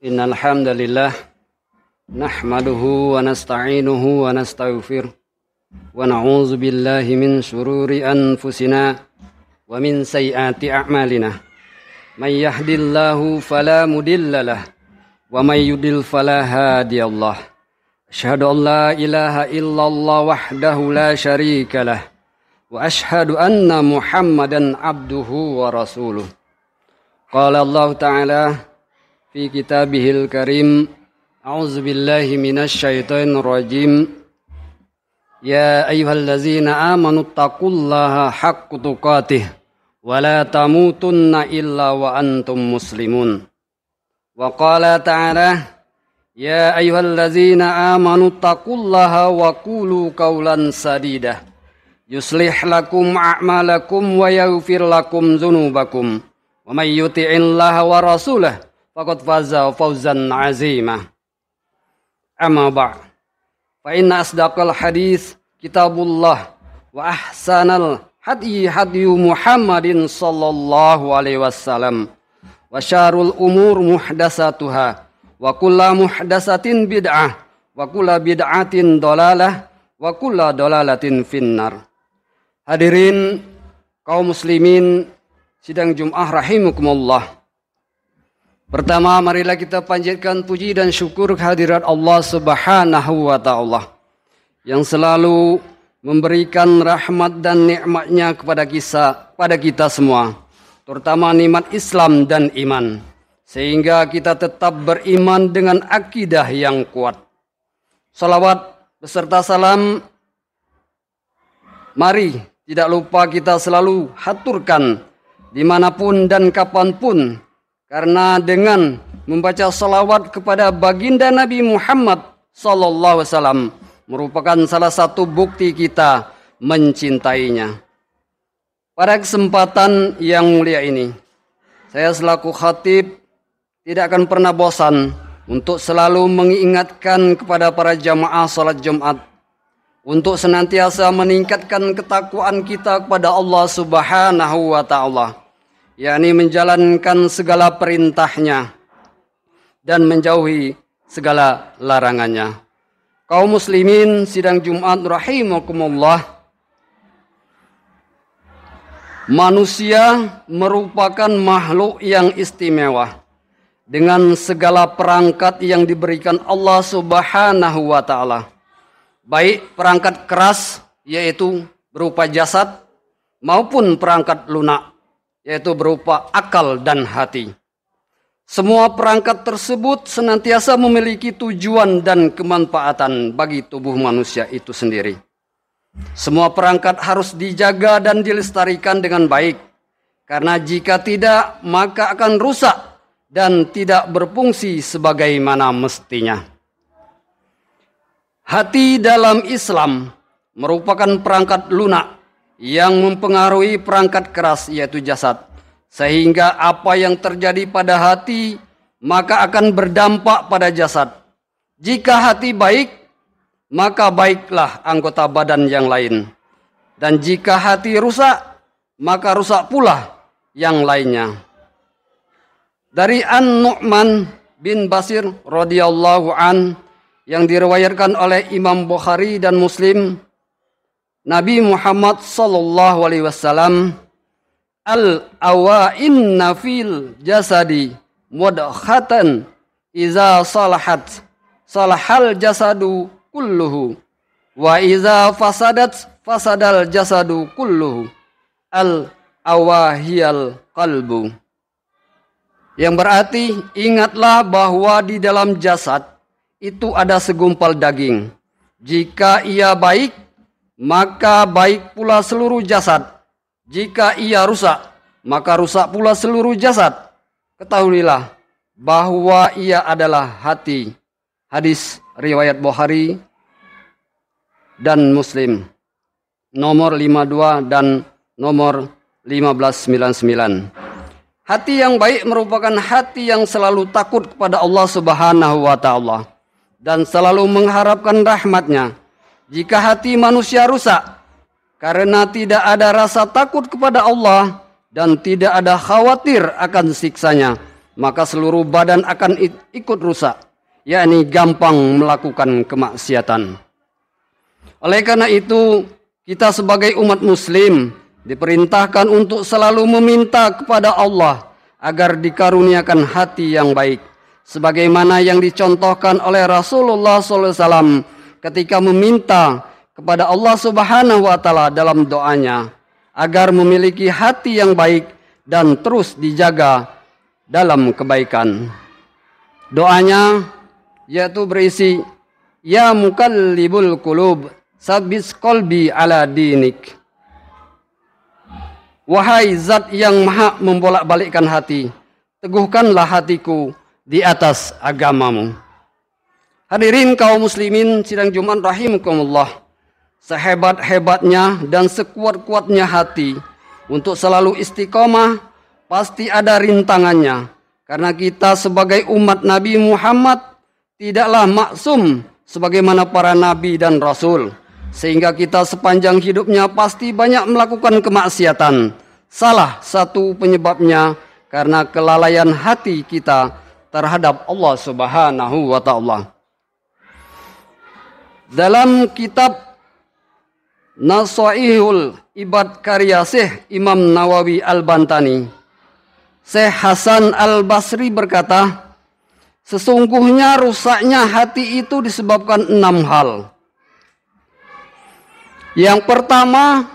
Innal hamdalillah nahmaduhu wa nasta'inuhu wa nastaghfir wa na'udzu billahi min shururi anfusina wa min sayyiati a'malina. May yahdihillahu fala mudhillalah wa may yudlil fala hadiyalah. Asyhadu an la ilaha illallah wahdahu la syarikalah wa asyhadu anna Muhammadan abduhu wa rasuluh. Qala Allah Ta'ala fi kitabihil karim, a'udzu billahi minasy syaithanir rajim. Ya ayyuhallazina amanu taqullaha haqqa tuqatih wa la tamutunna illa wa antum muslimun. Wa qala ta'ala, ya ayyuhallazina amanu taqullaha wa qulu qawlan sadida yuslih lakum a'malakum wa yaghfir lakum dzunubakum wa may yuti'illaha wa rasulahu faqad faza fawzan 'azima. Amma ba'd. Fa inna asdaqal hadits kitabullah wa ahsanal hadyi hadyu Muhammadin sallallahu alaihi wasallam wa syarrul umur muhdatsatuha wa kullu muhdatsatin bid'ah wa kullu bid'atin dhalalah wa kullu dhalalatin finnar. Hadirin kaum muslimin sidang Jumat rahimakumullah. Pertama, marilah kita panjatkan puji dan syukur kehadirat Allah Subhanahu wa Ta'ala yang selalu memberikan rahmat dan nikmatnya kepada kita semua, terutama nikmat Islam dan iman, sehingga kita tetap beriman dengan akidah yang kuat. Salawat beserta salam, mari tidak lupa kita selalu haturkan dimanapun dan kapanpun, karena dengan membaca salawat kepada baginda Nabi Muhammad sallallahu alaihi wasallam merupakan salah satu bukti kita mencintainya. Pada kesempatan yang mulia ini, saya selaku khatib tidak akan pernah bosan untuk selalu mengingatkan kepada para jamaah salat Jumat untuk senantiasa meningkatkan ketakwaan kita kepada Allah Subhanahu wa Ta'ala, yakni menjalankan segala perintahnya dan menjauhi segala larangannya. Kaum muslimin sidang Jumat rahimakumullah, manusia merupakan makhluk yang istimewa dengan segala perangkat yang diberikan Allah Subhanahu wa Ta'ala, baik perangkat keras yaitu berupa jasad maupun perangkat lunak yaitu berupa akal dan hati. Semua perangkat tersebut senantiasa memiliki tujuan dan kemanfaatan bagi tubuh manusia itu sendiri. Semua perangkat harus dijaga dan dilestarikan dengan baik, karena jika tidak maka akan rusak dan tidak berfungsi sebagaimana mestinya. Hati dalam Islam merupakan perangkat lunak yang mempengaruhi perangkat keras yaitu jasad, sehingga apa yang terjadi pada hati maka akan berdampak pada jasad. Jika hati baik, maka baiklah anggota badan yang lain, dan jika hati rusak, maka rusak pula yang lainnya. Dari An-Nu'man bin Bashir radhiyallahu an yang diriwayatkan oleh Imam Bukhari dan Muslim, Nabi Muhammad sallallahu alaihi wasallam, al-awainna fil jasadi mudghatan iza salahat salahal jasadu kulluhu wa iza fasadat fasadal jasadu kulluhu al-awahiyal qalbu. Yang berarti ingatlah bahwa di dalam jasad itu ada segumpal daging. Jika ia baik, maka baik pula seluruh jasad. Jika ia rusak, maka rusak pula seluruh jasad. Ketahuilah bahwa ia adalah hati. Hadis riwayat Bukhari dan Muslim, nomor 52 dan nomor 1599. Hati yang baik merupakan hati yang selalu takut kepada Allah Subhanahu wa Ta'ala dan selalu mengharapkan rahmatnya. Jika hati manusia rusak karena tidak ada rasa takut kepada Allah dan tidak ada khawatir akan siksanya, maka seluruh badan akan ikut rusak, yakni gampang melakukan kemaksiatan. Oleh karena itu, kita sebagai umat muslim diperintahkan untuk selalu meminta kepada Allah agar dikaruniakan hati yang baik, sebagaimana yang dicontohkan oleh Rasulullah SAW ketika meminta kepada Allah Subhanahu wa Ta'ala dalam doanya agar memiliki hati yang baik dan terus dijaga dalam kebaikan. Doanya yaitu berisi, ya mukallibul qulub, sabbis qalbi ala dinik. Wahai zat yang maha membolak-balikkan hati, teguhkanlah hatiku di atas agamamu. Hadirin kaum muslimin sidang Jumat rahimakumullah, sehebat-hebatnya dan sekuat-kuatnya hati untuk selalu istiqomah, pasti ada rintangannya. Karena kita sebagai umat Nabi Muhammad tidaklah maksum sebagaimana para nabi dan rasul. Sehingga kita sepanjang hidupnya pasti banyak melakukan kemaksiatan. Salah satu penyebabnya karena kelalaian hati kita terhadap Allah Subhanahu wa Ta'ala. Dalam kitab Nasaihul Ibad karya Syekh Imam Nawawi Al-Bantani, Syekh Hasan Al-Basri berkata, sesungguhnya rusaknya hati itu disebabkan 6 hal. Yang pertama,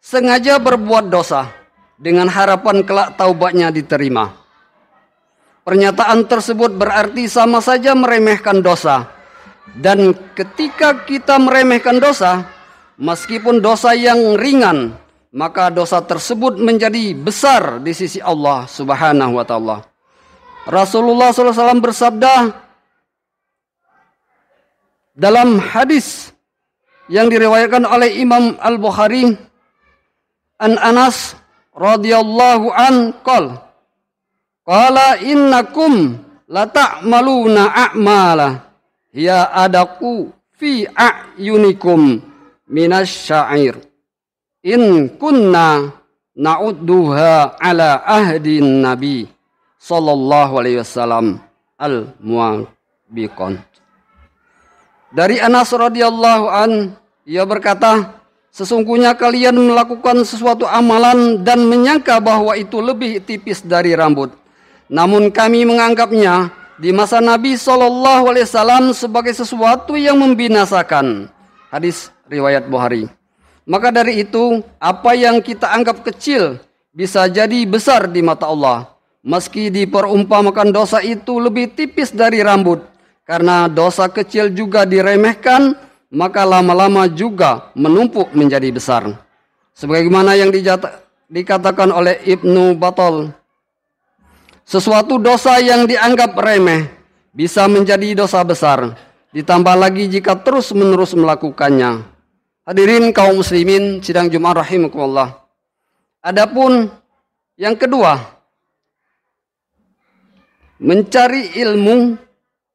sengaja berbuat dosa dengan harapan kelak taubatnya diterima. Pernyataan tersebut berarti sama saja meremehkan dosa. Dan ketika kita meremehkan dosa, meskipun dosa yang ringan, maka dosa tersebut menjadi besar di sisi Allah Subhanahu wa Ta'ala. Rasulullah SAW bersabda dalam hadis yang diriwayatkan oleh Imam Al-Bukhari, an Anas radhiyallahu an qala innakum lata'maluna a'mala hiya adaku fi a'yunikum minasyair in kunna na'udduha ala ahdin nabi sallallahu alaihi wasallam al-muwabiqan. Dari Anas radhiyallahu an, ia berkata, sesungguhnya kalian melakukan sesuatu amalan dan menyangka bahwa itu lebih tipis dari rambut. Namun kami menganggapnya di masa Nabi SAW sebagai sesuatu yang membinasakan. Hadis riwayat Bukhari. Maka dari itu, apa yang kita anggap kecil bisa jadi besar di mata Allah. Meski diperumpamakan dosa itu lebih tipis dari rambut. Karena dosa kecil juga diremehkan, maka lama-lama juga menumpuk menjadi besar. Sebagaimana yang dikatakan oleh Ibnu Battal, sesuatu dosa yang dianggap remeh bisa menjadi dosa besar, ditambah lagi jika terus-menerus melakukannya. Hadirin kaum muslimin sidang Jumat rahimakumullah. Adapun yang kedua,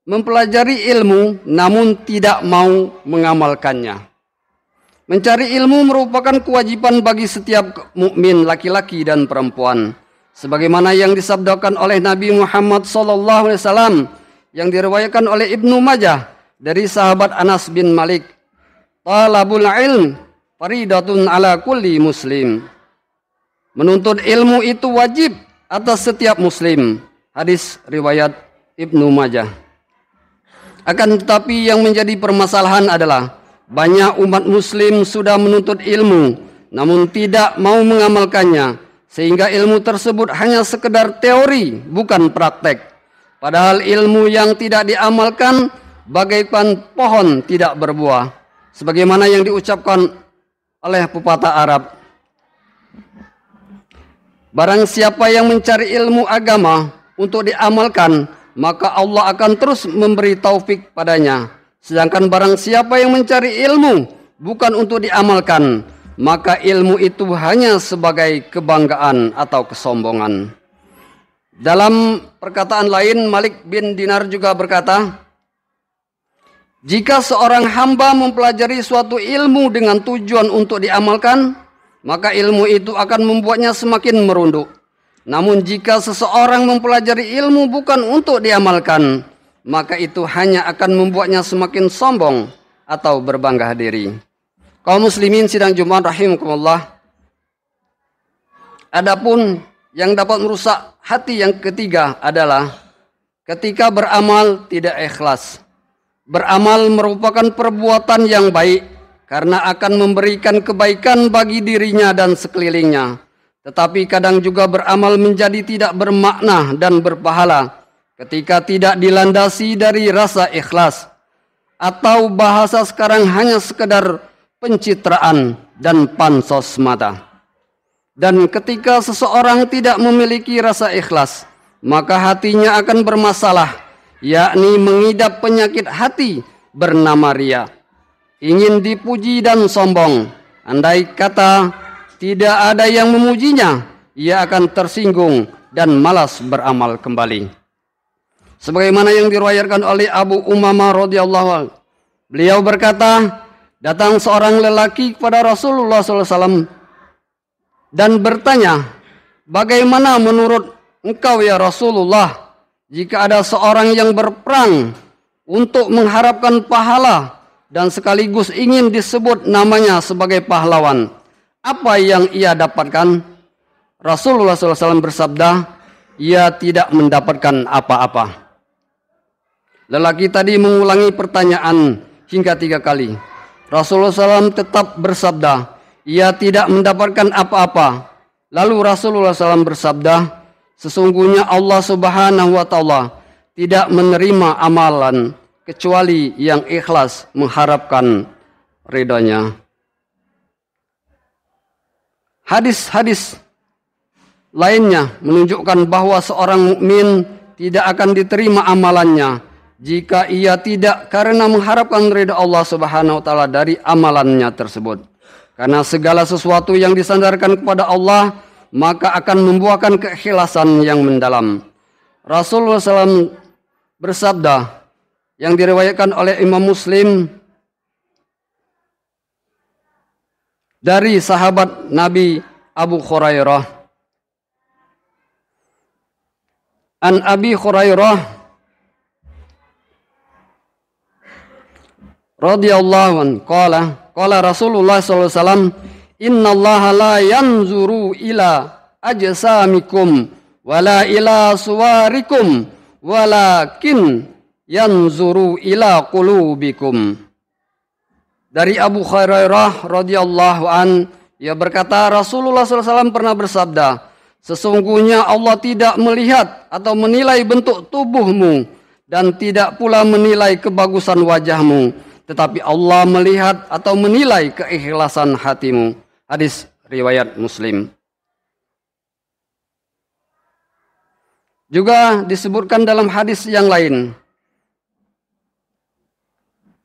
mempelajari ilmu namun tidak mau mengamalkannya. Mencari ilmu merupakan kewajiban bagi setiap mukmin laki-laki dan perempuan. Sebagaimana yang disabdakan oleh Nabi Muhammad SAW yang diriwayatkan oleh Ibnu Majah dari sahabat Anas bin Malik. Talabul ilm faridatun ala kulli muslim. Menuntut ilmu itu wajib atas setiap muslim. Hadis riwayat Ibnu Majah. Akan tetapi yang menjadi permasalahan adalah banyak umat muslim sudah menuntut ilmu namun tidak mau mengamalkannya, sehingga ilmu tersebut hanya sekedar teori bukan praktek. Padahal ilmu yang tidak diamalkan bagaikan pohon tidak berbuah, sebagaimana yang diucapkan oleh pepatah Arab, barang siapa yang mencari ilmu agama untuk diamalkan, maka Allah akan terus memberi taufik padanya. Sedangkan barang siapa yang mencari ilmu bukan untuk diamalkan, maka ilmu itu hanya sebagai kebanggaan atau kesombongan. Dalam perkataan lain, Malik bin Dinar juga berkata, jika seorang hamba mempelajari suatu ilmu dengan tujuan untuk diamalkan, maka ilmu itu akan membuatnya semakin merunduk. Namun jika seseorang mempelajari ilmu bukan untuk diamalkan, maka itu hanya akan membuatnya semakin sombong atau berbangga diri. Kaum muslimin sidang Jumat rahimakumullah. Adapun yang dapat merusak hati yang ketiga adalah ketika beramal tidak ikhlas. Beramal merupakan perbuatan yang baik karena akan memberikan kebaikan bagi dirinya dan sekelilingnya. Tetapi kadang juga beramal menjadi tidak bermakna dan berpahala ketika tidak dilandasi dari rasa ikhlas. Atau bahasa sekarang hanya sekedar pencitraan dan pansos mata. Dan ketika seseorang tidak memiliki rasa ikhlas, maka hatinya akan bermasalah, yakni mengidap penyakit hati bernama riya. Ingin dipuji dan sombong. Andai kata tidak ada yang memujinya, ia akan tersinggung dan malas beramal kembali. Sebagaimana yang diriwayatkan oleh Abu Umamah radhiyallahu anhu, beliau berkata, datang seorang lelaki kepada Rasulullah SAW dan bertanya, bagaimana menurut engkau ya Rasulullah, jika ada seorang yang berperang untuk mengharapkan pahala dan sekaligus ingin disebut namanya sebagai pahlawan, apa yang ia dapatkan? Rasulullah SAW bersabda, ia tidak mendapatkan apa-apa. Lelaki tadi mengulangi pertanyaan hingga 3 kali. Rasulullah SAW tetap bersabda, ia tidak mendapatkan apa-apa. Lalu Rasulullah SAW bersabda, sesungguhnya Allah Subhanahu wa Ta'ala tidak menerima amalan kecuali yang ikhlas mengharapkan ridhonya. Hadis-hadis lainnya menunjukkan bahwa seorang mukmin tidak akan diterima amalannya jika ia tidak karena mengharapkan ridha Allah Subhanahu wa Ta'ala dari amalannya tersebut. Karena segala sesuatu yang disandarkan kepada Allah maka akan membuahkan keikhlasan yang mendalam. Rasulullah SAW bersabda yang diriwayatkan oleh Imam Muslim dari sahabat Nabi Abu Hurairah. An Abi Hurairah radhiyallahu anhu qala Rasulullah sallallahu alaihi wasallam, innallaha la yanzuru ila ajsamikum wala ila suwarikum walakin yanzuru ila qulubikum. Dari Abu Hurairah radhiyallahu an, ia berkata Rasulullah SAW pernah bersabda, sesungguhnya Allah tidak melihat atau menilai bentuk tubuhmu dan tidak pula menilai kebagusan wajahmu, tetapi Allah melihat atau menilai keikhlasan hatimu. Hadis riwayat Muslim. Juga disebutkan dalam hadis yang lain,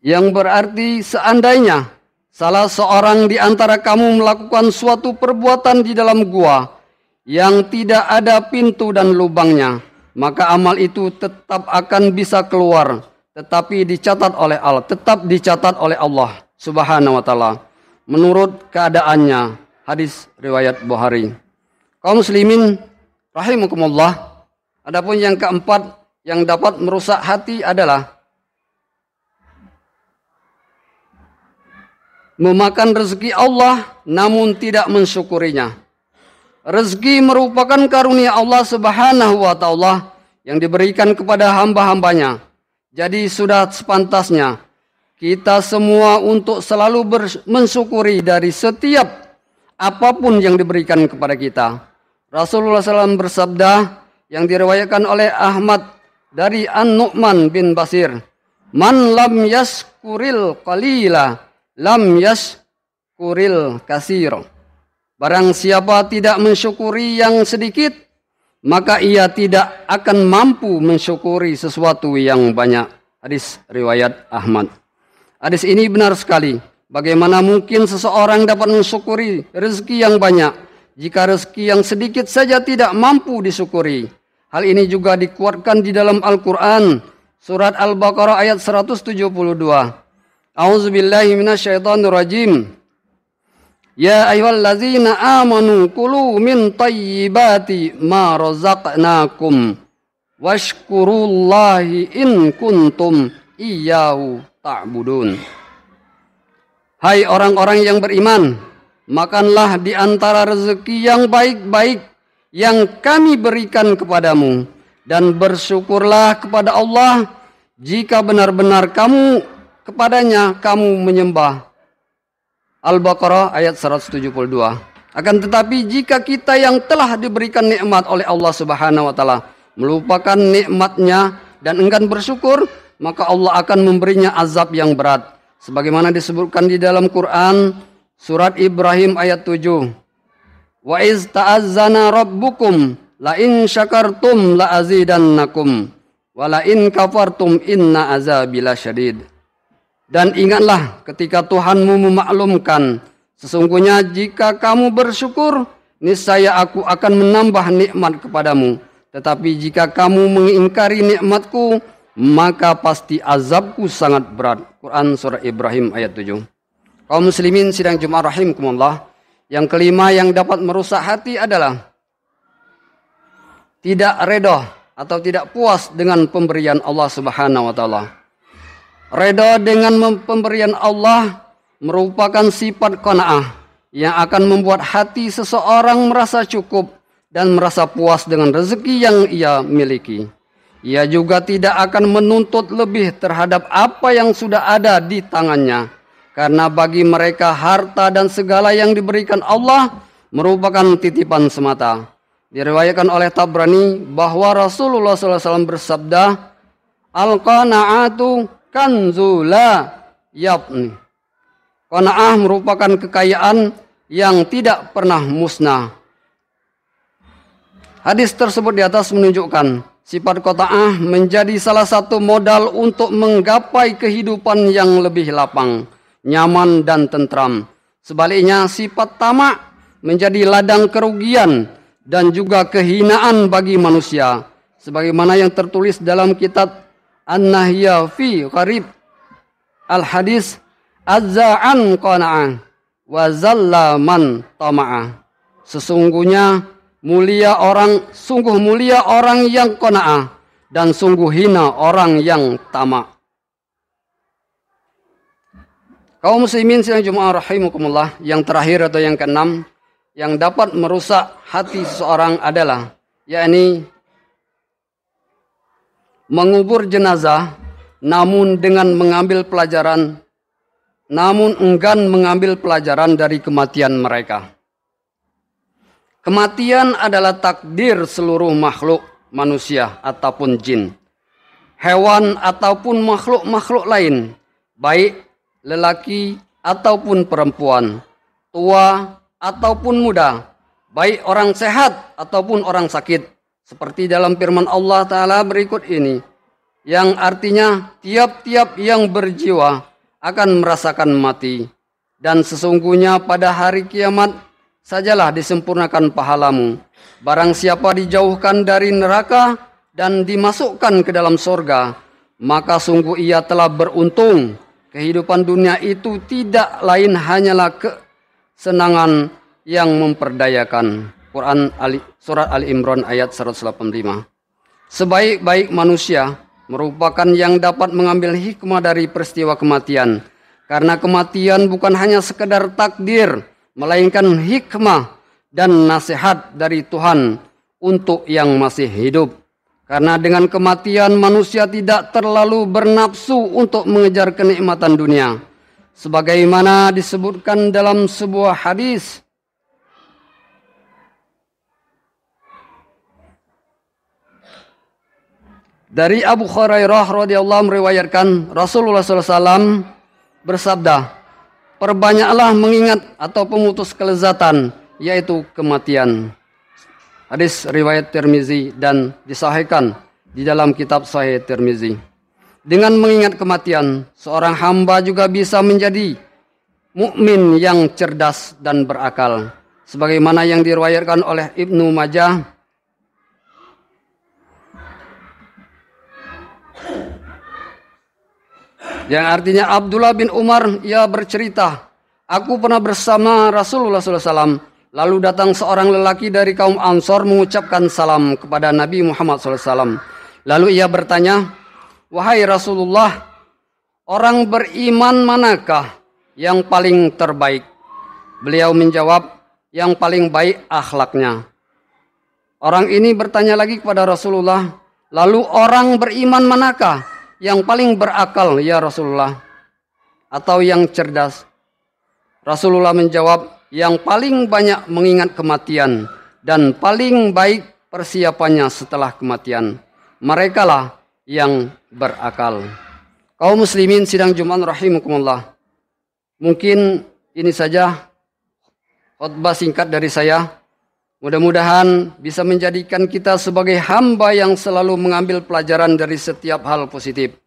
yang berarti seandainya salah seorang di antara kamu melakukan suatu perbuatan di dalam gua yang tidak ada pintu dan lubangnya, maka amal itu tetap akan bisa keluar, tetapi dicatat oleh Allah, tetap dicatat oleh Allah Subhanahu wa Ta'ala menurut keadaannya. Hadis riwayat Bukhari. Kaum muslimin rahimakumullah. Adapun yang keempat yang dapat merusak hati adalah memakan rezeki Allah namun tidak mensyukurinya. Rezeki merupakan karunia Allah Subhanahu wa Ta'ala yang diberikan kepada hamba-hambanya. Jadi sudah sepantasnya kita semua untuk selalu mensyukuri dari setiap apapun yang diberikan kepada kita. Rasulullah SAW bersabda yang diriwayatkan oleh Ahmad dari An-Nu'man bin Basir, man lam yaskuril qalila lam yaskuril kasir. Barang siapa tidak mensyukuri yang sedikit, maka ia tidak akan mampu mensyukuri sesuatu yang banyak. Hadis riwayat Ahmad. Hadis ini benar sekali. Bagaimana mungkin seseorang dapat mensyukuri rezeki yang banyak jika rezeki yang sedikit saja tidak mampu disyukuri? Hal ini juga dikuatkan di dalam Al-Quran. Surat Al-Baqarah ayat 172. A'udzubillahi minasyaitonirrajim. Ya ayyuhallazina amanu kulu min thayyibati ma razaqnakum washkurullahi in kuntum iyyahu ta'budun. Hai orang-orang yang beriman, makanlah di antara rezeki yang baik-baik yang kami berikan kepadamu, dan bersyukurlah kepada Allah jika benar-benar kamu kepadanya kamu menyembah. Al-Baqarah ayat 172. Akan tetapi jika kita yang telah diberikan nikmat oleh Allah Subhanahu wa taala melupakan nikmatnya dan enggan bersyukur, maka Allah akan memberinya azab yang berat. Sebagaimana disebutkan di dalam Quran surat Ibrahim ayat 7. Wa iz ta'azzana rabbukum la in syakartum la azidannakum wa la in kafartum inna azabi lasyadid. Dan ingatlah ketika Tuhanmu memaklumkan, sesungguhnya jika kamu bersyukur, niscaya aku akan menambah nikmat kepadamu. Tetapi jika kamu mengingkari nikmatku, maka pasti azabku sangat berat. Quran surah Ibrahim ayat 7. Kaum muslimin sidang Jumat rahimakumullah. Yang kelima yang dapat merusak hati adalah tidak redha atau tidak puas dengan pemberian Allah Subhanahu wa taala. Redha dengan pemberian Allah merupakan sifat qanaah yang akan membuat hati seseorang merasa cukup dan merasa puas dengan rezeki yang ia miliki. Ia juga tidak akan menuntut lebih terhadap apa yang sudah ada di tangannya. Karena bagi mereka harta dan segala yang diberikan Allah merupakan titipan semata. Diriwayatkan oleh Tabrani bahwa Rasulullah SAW bersabda, Al-qana'atu kanzula yabni. Qanaah merupakan kekayaan yang tidak pernah musnah. Hadis tersebut di atas menunjukkan sifat qanaah menjadi salah satu modal untuk menggapai kehidupan yang lebih lapang, nyaman dan tentram. Sebaliknya sifat tamak menjadi ladang kerugian dan juga kehinaan bagi manusia. Sebagaimana yang tertulis dalam kitab An-Nahya fi Qarib Al-Hadis Azza'an qana'ah wa zalla man tama'ah. Sungguh mulia orang yang qana'ah dan sungguh hina orang yang tamak. Kaum muslimin sidang Jumat rahimakumullah, yang terakhir atau yang keenam yang dapat merusak hati seseorang adalah yakni mengubur jenazah namun enggan mengambil pelajaran dari kematian mereka. Kematian adalah takdir seluruh makhluk manusia ataupun jin, hewan ataupun makhluk-makhluk lain, baik lelaki ataupun perempuan, tua ataupun muda, baik orang sehat ataupun orang sakit. Seperti dalam firman Allah Ta'ala berikut ini, yang artinya tiap-tiap yang berjiwa akan merasakan mati. Dan sesungguhnya pada hari kiamat sajalah disempurnakan pahalamu. Barang siapa dijauhkan dari neraka dan dimasukkan ke dalam surga, maka sungguh ia telah beruntung. Kehidupan dunia itu tidak lain hanyalah kesenangan yang memperdayakan. Quran surat Ali Imran ayat 185. Sebaik-baik manusia merupakan yang dapat mengambil hikmah dari peristiwa kematian. Karena kematian bukan hanya sekedar takdir, melainkan hikmah dan nasihat dari Tuhan untuk yang masih hidup. Karena dengan kematian manusia tidak terlalu bernafsu untuk mengejar kenikmatan dunia. Sebagaimana disebutkan dalam sebuah hadis, dari Abu Hurairah radhiyallahu meriwayatkan Rasulullah SAW bersabda, perbanyaklah mengingat atau pemutus kelezatan, yaitu kematian. Hadis riwayat Tirmizi dan disahihkan di dalam kitab Sahih Tirmizi. Dengan mengingat kematian, seorang hamba juga bisa menjadi mukmin yang cerdas dan berakal. Sebagaimana yang diriwayatkan oleh Ibnu Majah, yang artinya Abdullah bin Umar ia bercerita, Aku pernah bersama Rasulullah SAW. Lalu datang seorang lelaki dari kaum Ansor mengucapkan salam kepada Nabi Muhammad SAW. Lalu ia bertanya, "Wahai Rasulullah, orang beriman manakah yang paling terbaik?" Beliau menjawab, "Yang paling baik akhlaknya." Orang ini bertanya lagi kepada Rasulullah, "Lalu orang beriman manakah yang paling berakal ya Rasulullah? Atau yang cerdas?" Rasulullah menjawab, "Yang paling banyak mengingat kematian dan paling baik persiapannya setelah kematian. Merekalah yang berakal." Kaum muslimin sidang Jumat rahimakumullah. Mungkin ini saja khutbah singkat dari saya. Mudah-mudahan bisa menjadikan kita sebagai hamba yang selalu mengambil pelajaran dari setiap hal positif.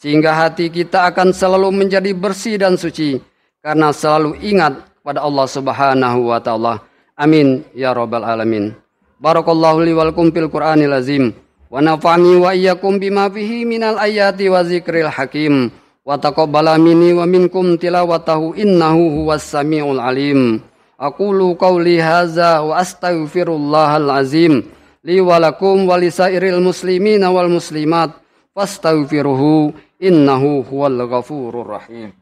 Sehingga hati kita akan selalu menjadi bersih dan suci. Karena selalu ingat pada Allah Subhanahu wa Ta'ala. Amin ya Rabbal Alamin. Barakallahu li walakum fil Qur'anil azim. Wa nafa'ani wa iyyakum bima fihi minal ayati wa zikril hakim. Wa taqabbala minni wa minkum tilawatahu innahu huwas samiul alim. Aqulu qawli hadza wa astaghfirullahal azim li wa lakum wa lisairil muslimina wal muslimat fastaghfiruhu innahu huwal ghafurur rahim.